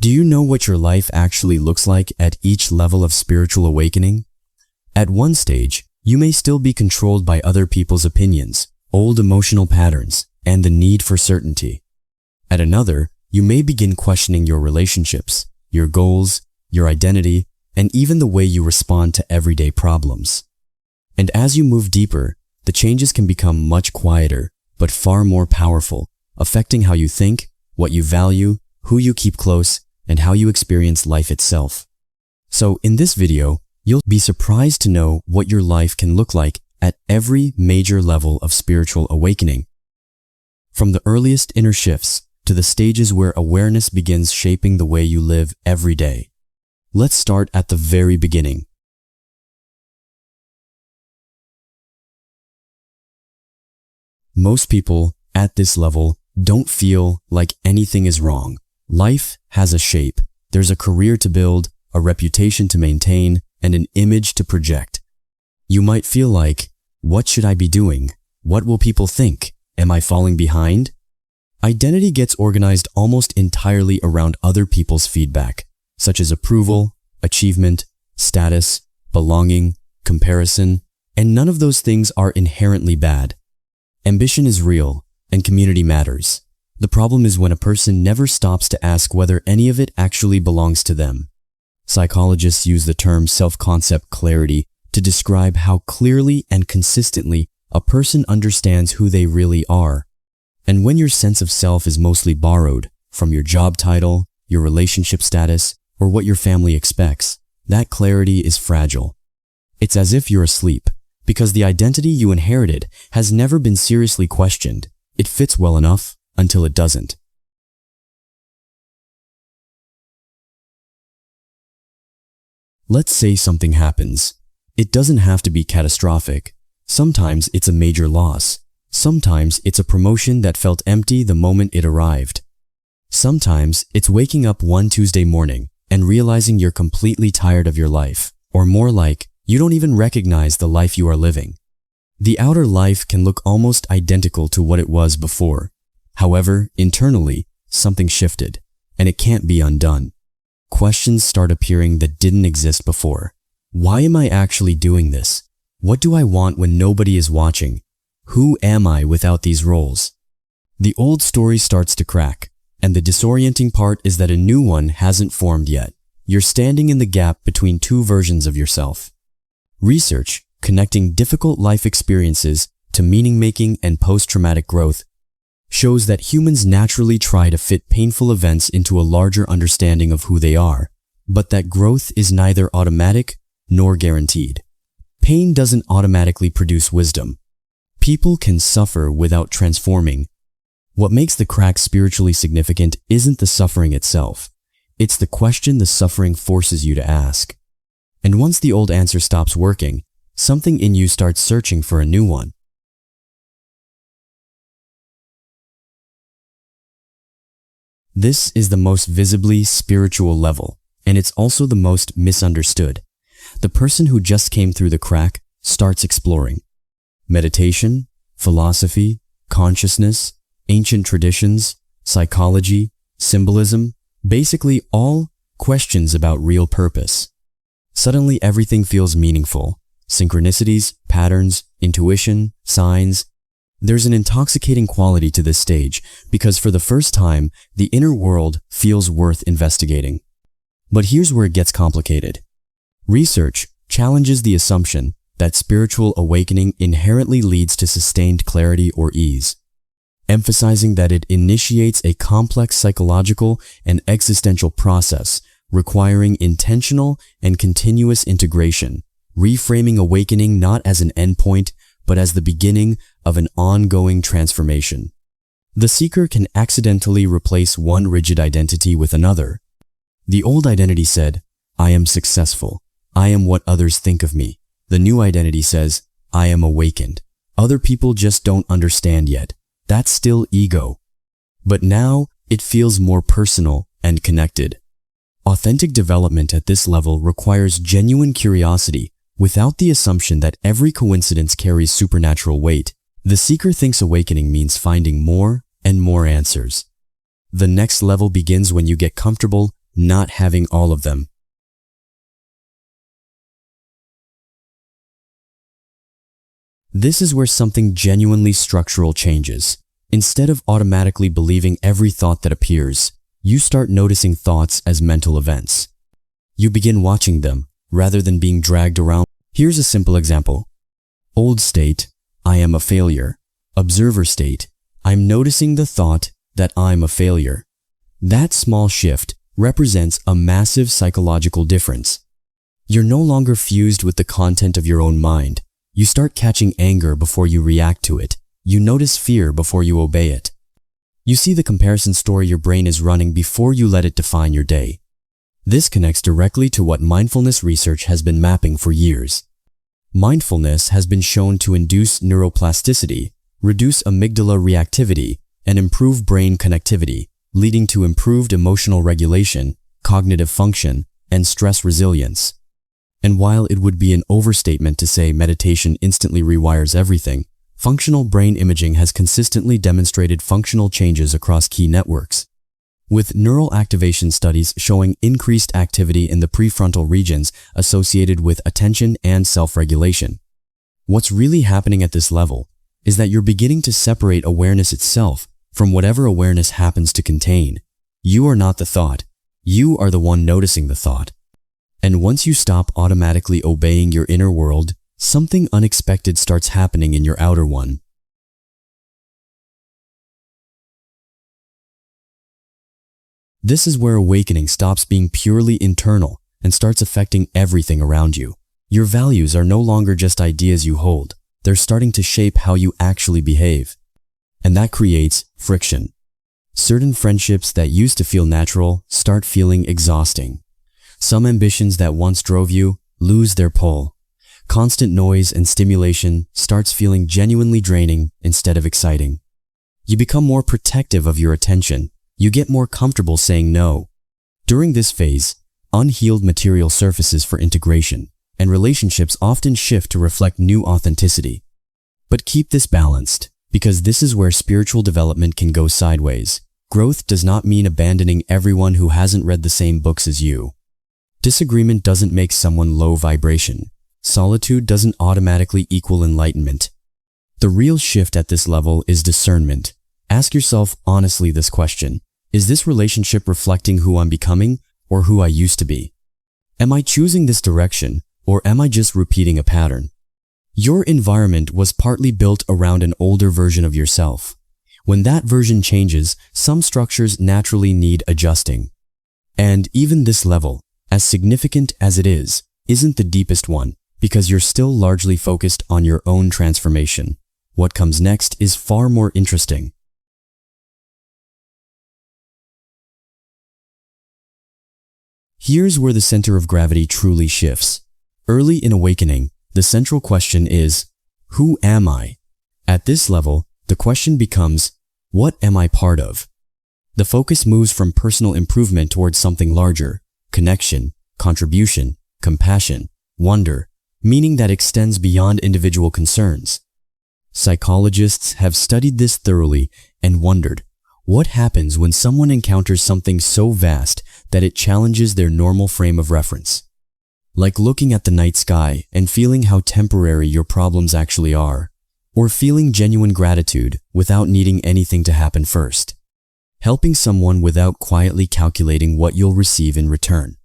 Do you know what your life actually looks like at each level of spiritual awakening? At one stage, you may still be controlled by other people's opinions, old emotional patterns, and the need for certainty. At another, you may begin questioning your relationships, your goals, your identity, and even the way you respond to everyday problems. And as you move deeper, the changes can become much quieter, but far more powerful, affecting how you think, what you value, who you keep close, and how you experience life itself. So in this video, you'll be surprised to know what your life can look like at every major level of spiritual awakening. From the earliest inner shifts to the stages where awareness begins shaping the way you live every day. Let's start at the very beginning. Most people at this level don't feel like anything is wrong. Life has a shape. There's a career to build, a reputation to maintain, and an image to project. You might feel like, what should I be doing? What will people think? Am I falling behind? Identity gets organized almost entirely around other people's feedback, such as approval, achievement, status, belonging, comparison, and none of those things are inherently bad. Ambition is real, and community matters. The problem is when a person never stops to ask whether any of it actually belongs to them. Psychologists use the term self-concept clarity to describe how clearly and consistently a person understands who they really are. And when your sense of self is mostly borrowed from your job title, your relationship status, or what your family expects, that clarity is fragile. It's as if you're asleep, because the identity you inherited has never been seriously questioned. It fits well enough until it doesn't. Let's say something happens. It doesn't have to be catastrophic. Sometimes it's a major loss. Sometimes it's a promotion that felt empty the moment it arrived. Sometimes it's waking up one Tuesday morning and realizing you're completely tired of your life, or more like, you don't even recognize the life you are living. The outer life can look almost identical to what it was before. However, internally, something shifted, and it can't be undone. Questions start appearing that didn't exist before. Why am I actually doing this? What do I want when nobody is watching? Who am I without these roles? The old story starts to crack, and the disorienting part is that a new one hasn't formed yet. You're standing in the gap between two versions of yourself. Research, connecting difficult life experiences to meaning-making and post-traumatic growth, shows that humans naturally try to fit painful events into a larger understanding of who they are, but that growth is neither automatic nor guaranteed. Pain doesn't automatically produce wisdom. People can suffer without transforming. What makes the crack spiritually significant isn't the suffering itself. It's the question the suffering forces you to ask. And once the old answer stops working, something in you starts searching for a new one. This is the most visibly spiritual level, and it's also the most misunderstood. The person who just came through the crack starts exploring. Meditation, philosophy, consciousness, ancient traditions, psychology, symbolism, basically all questions about real purpose. Suddenly everything feels meaningful. Synchronicities, patterns, intuition, signs. There's an intoxicating quality to this stage because for the first time, the inner world feels worth investigating. But here's where it gets complicated. Research challenges the assumption that spiritual awakening inherently leads to sustained clarity or ease, emphasizing that it initiates a complex psychological and existential process requiring intentional and continuous integration, reframing awakening not as an endpoint, but as the beginning of an ongoing transformation. The seeker can accidentally replace one rigid identity with another. The old identity said, I am successful. I am what others think of me. The new identity says, I am awakened. Other people just don't understand yet. That's still ego. But now it feels more personal and connected. Authentic development at this level requires genuine curiosity without the assumption that every coincidence carries supernatural weight. The seeker thinks awakening means finding more and more answers. The next level begins when you get comfortable not having all of them. This is where something genuinely structural changes. Instead of automatically believing every thought that appears, you start noticing thoughts as mental events. You begin watching them rather than being dragged around. Here's a simple example. Old state, I am a failure. Observer state, I'm noticing the thought that I'm a failure. That small shift represents a massive psychological difference. You're no longer fused with the content of your own mind. You start catching anger before you react to it. You notice fear before you obey it. You see the comparison story your brain is running before you let it define your day. This connects directly to what mindfulness research has been mapping for years. Mindfulness has been shown to induce neuroplasticity, reduce amygdala reactivity, and improve brain connectivity, leading to improved emotional regulation, cognitive function, and stress resilience. And while it would be an overstatement to say meditation instantly rewires everything, functional brain imaging has consistently demonstrated functional changes across key networks, with neural activation studies showing increased activity in the prefrontal regions associated with attention and self-regulation. What's really happening at this level is that you're beginning to separate awareness itself from whatever awareness happens to contain. You are not the thought. You are the one noticing the thought. And once you stop automatically obeying your inner world, something unexpected starts happening in your outer one. This is where awakening stops being purely internal and starts affecting everything around you. Your values are no longer just ideas you hold. They're starting to shape how you actually behave. And that creates friction. Certain friendships that used to feel natural start feeling exhausting. Some ambitions that once drove you lose their pull. Constant noise and stimulation starts feeling genuinely draining instead of exciting. You become more protective of your attention. You get more comfortable saying no. During this phase, unhealed material surfaces for integration, and relationships often shift to reflect new authenticity. But keep this balanced, because this is where spiritual development can go sideways. Growth does not mean abandoning everyone who hasn't read the same books as you. Disagreement doesn't make someone low vibration. Solitude doesn't automatically equal enlightenment. The real shift at this level is discernment. Ask yourself honestly this question: is this relationship reflecting who I'm becoming or who I used to be? Am I choosing this direction, or am I just repeating a pattern? Your environment was partly built around an older version of yourself. When that version changes, some structures naturally need adjusting. And even this level, as significant as it is, isn't the deepest one, because you're still largely focused on your own transformation. What comes next is far more interesting. Here's where the center of gravity truly shifts. Early in awakening, the central question is, who am I? At this level, the question becomes, what am I part of? The focus moves from personal improvement towards something larger: connection, contribution, compassion, wonder, meaning that extends beyond individual concerns. Psychologists have studied this thoroughly and wondered, what happens when someone encounters something so vast that it challenges their normal frame of reference? Like looking at the night sky and feeling how temporary your problems actually are, or feeling genuine gratitude without needing anything to happen first. Helping someone without quietly calculating what you'll receive in return.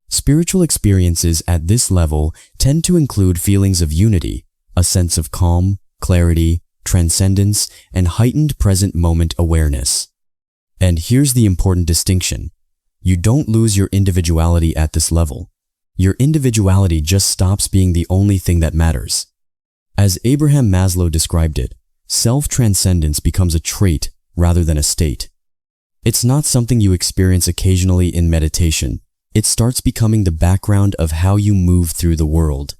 Spiritual experiences at this level tend to include feelings of unity, a sense of calm, clarity, transcendence, and heightened present moment awareness. And here's the important distinction. You don't lose your individuality at this level. Your individuality just stops being the only thing that matters. As Abraham Maslow described it, self-transcendence becomes a trait rather than a state. It's not something you experience occasionally in meditation. It starts becoming the background of how you move through the world.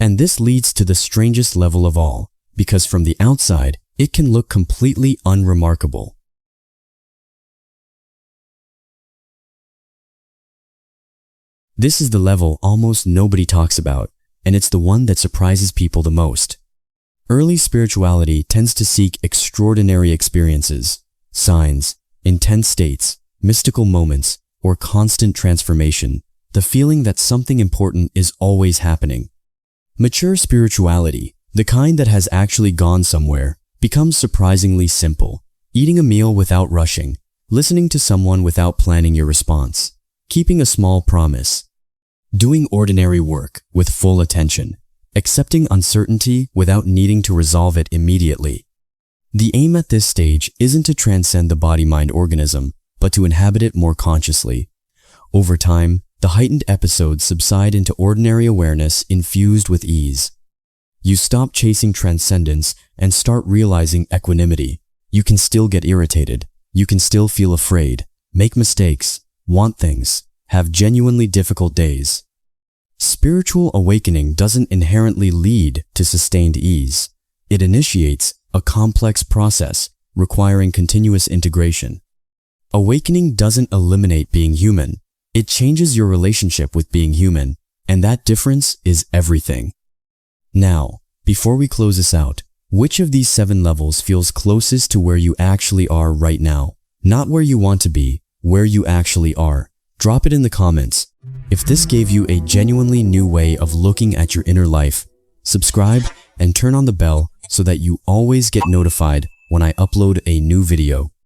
And this leads to the strangest level of all, because from the outside, it can look completely unremarkable. This is the level almost nobody talks about, and it's the one that surprises people the most. Early spirituality tends to seek extraordinary experiences, signs, intense states, mystical moments, or constant transformation, the feeling that something important is always happening. Mature spirituality, the kind that has actually gone somewhere, becomes surprisingly simple. Eating a meal without rushing, listening to someone without planning your response, keeping a small promise, doing ordinary work with full attention, accepting uncertainty without needing to resolve it immediately. The aim at this stage isn't to transcend the body-mind organism, but to inhabit it more consciously. Over time, the heightened episodes subside into ordinary awareness infused with ease. You stop chasing transcendence and start realizing equanimity. You can still get irritated. You can still feel afraid, make mistakes, want things, have genuinely difficult days. Spiritual awakening doesn't inherently lead to sustained ease. It initiates a complex process requiring continuous integration. Awakening doesn't eliminate being human. It changes your relationship with being human, and that difference is everything. Now, before we close this out, which of these 7 levels feels closest to where you actually are right now? Not where you want to be, where you actually are. Drop it in the comments. If this gave you a genuinely new way of looking at your inner life, subscribe and turn on the bell so that you always get notified when I upload a new video.